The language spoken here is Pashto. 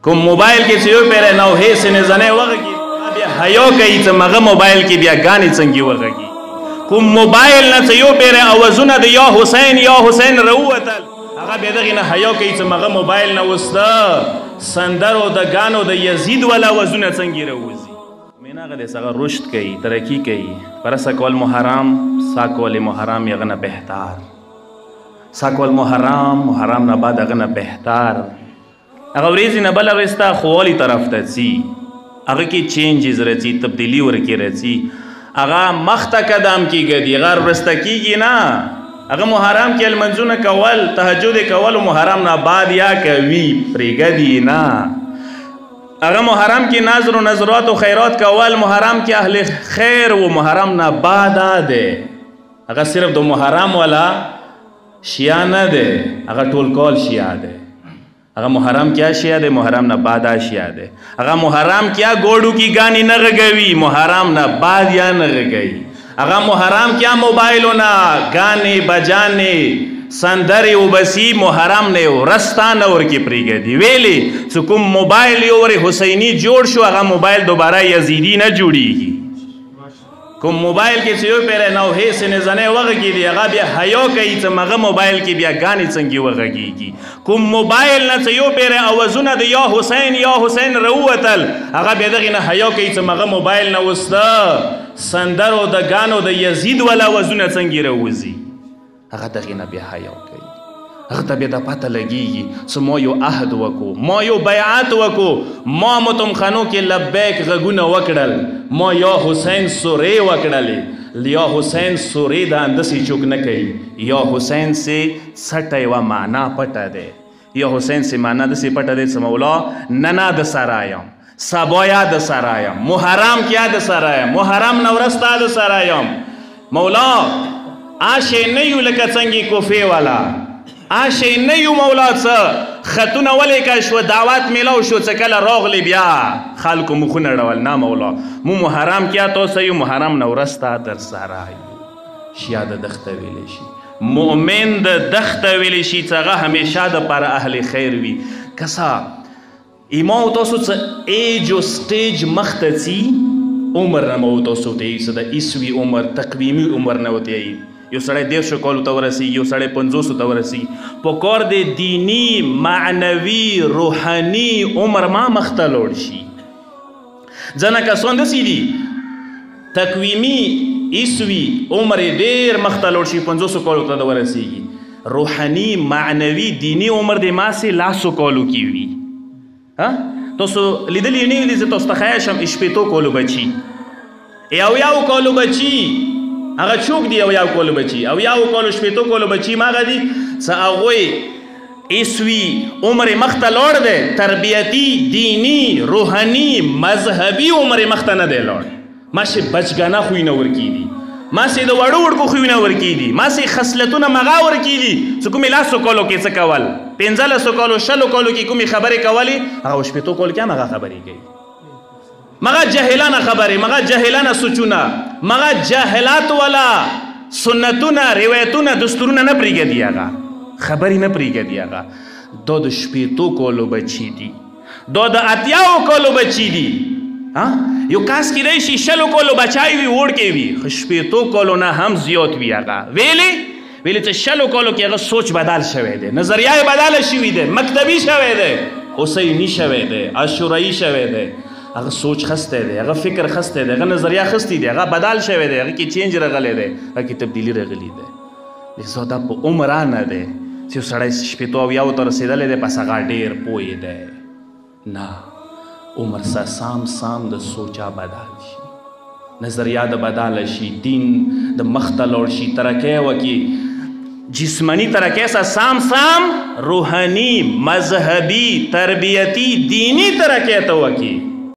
کوم موبایل کې چې یو پیره نو هیڅ نه زنه وغږي بیا حیا کوي چې مغه موبایل کې بیا غانې څنګه وغږي کوم موبایل نه چې یو پیره اوازونه د یا حسین روتل هغه بیا دغه نه حیا کوي چې مغه موبایل نه وسته سندرو د غانو د یزید ولا اوازونه څنګه روزي میناغه د سغه رشد کوي ترقی کوي پر سکول محرم ساکول محرم یغنه بهتر ساکول محرم نه بعد هغه نه بهتر هغه ورځې نه بل ورستا خولي طرف ته سي هغه کې چینجز راځي تبدیلی ورکی راځي هغه مخته قدم کیږي غیر ورسته کیږي نه هغه محرم کې المنځونه کول تهجد کول محرم نه بعد یا کوي پرېګدي نه هغه محرم کې نظر و نظرات و خیرات کول محرم کې اهل خیر و محرم نه بعد ده هغه صرف د محرم ولا شیا نه ده هغه ټول کول شیا ده هغه محرم کیا شیا ده محرم نه بعد شیا ده هغه محرم کیا ګوډو کی غانی نه غوي محرم نه بعد یا نه غوي هغه محرم کیا موبایلونه غانی بجانه سندري وبسي محرم نه ورستان اور کی پریګدي ویلي چې کوم موبایل یو ور حسینی جوړ شو هغه موبایل دوباره یزیدی نه جوړیږي کوم موبایل کې چې یو پیره نو هیڅ نه زنه وغږي هغه بیا حیا کوي چې مغه موبایل کې بیا غانې څنګه وغږيږي کوم موبایل نه چې یو پیره اوازونه د یا حسین روتل هغه بیا دغه نه حیا کوي چې مغه موبایل نه وسته سندرو د غانو د یزید ولا اوازونه څنګه روزي هغه دغه نه بیا حیا کوي هغه ته بیا د پته لګیږي چې ما یو عهد وکړو ما یو بیعت وکړو ما متم خانو کې لبیک غږونه وکړل ما یا حسین سورې وکړلې یا حسین سورې د اندسې چوک نه کوي یا حسین سے سټه یوه معنا پټه دی یا حسین سے معنا داسې پټه دی چې مولا ننا د سره یم سبا یا د سره یم محرم کیا د سره یم محرم نه ورسته د سره یم مولا آشې نه یو لکه څنګه کوفې والا آشې نه یو مولا څه خطونه ولیکه شو دعوت میلاو شو څه کله راغلی بیا خلکو مخونه ډول نه مولا مو محرم کیا تاسو یو محرم نه ورسته در سره یو شیا د دښته ویلی شي مؤمن د دښته ویلی شي چې هغه همیشه دپاره اهل خیر وي کسا ایما و تاسو څه ایج و سټیج مخته ځي عمر نه مو تاسو ته یي څه د عیسوي عمر تقویمي عمر نه ورته یي یو سړی 150 کالو ته ورسي یو سړی 500 ته ورسي په کار د دینی معنوي روحاني عمر ما مخته لوړ شي ځنه کسان داسې دي تقویمي عیسوي عمر یې ډېر مخته لوړ شي 500 کالو ته ورسیږي روحاني معنوي دینی عمر د ماسې 100 کالو کې وي تاسو لیدلی نه وي چې تاسو ته ښایه شم شپېتو کالو بچي یو کالو بچي هغه څوک دی یو کالو بچي او یو کالو شپېتو کالو بچي ماغه دي چې هغوی عیسوي عمر مخته لوړ دی تربیتي دینی روحاني مذهبي عمر مخته نه دی لوړ ماسې بچګانه خوینه ورکېدي ماسې د وړو وړکو خوینه ورکېدي ماسې خصلتونه مغه ورکېدي چې کومې 100 کالو کې څه کول 15 کالو 60 کالو کې کومې خبرې کولې هغه شپېتو کالو کې هم هغه خبرې کوي مغه جاهلانه خبرې مغه جاهلانه سوچونه مغه جاهلات ولا سنتونه روایتونه دستورونه نه پرېږدي هغه خبرې نه پرېږدي هغه دا د شپېتو کالو بچي دي دا د 80 کالو بچي دي یو کاس کېدای شي 60 کالو بچای وي وړکې وي خو شپېتو کالو نه هم زیات وي هغه ویلې چې 60 کالو کې هغه سوچ بدل شوی دی نظریه بدله شوي دی مکتبي شوی دی حسیني شوی دی عاشورایي شوی دی هغه سوچ خسته دی هغه فکر خسته دی هغه نظریه خستی دی هغه بدل شوی دی هغه کې چینج راغلی دی هغه کې تبدیلی راغلی دی لذا دا په عمر نه دی چې سړی شپېتو او یاو ته رسېدلی دی پس هغه ډېر پوه دی نه عمر سره سام د سوچا بدل شي نظریه د بدل شي دین د مخته لوړ شي ترقی وکړي جسمانی ترقی سره سام روحاني مذهبي تربیتي دینی ترقی ته وکړي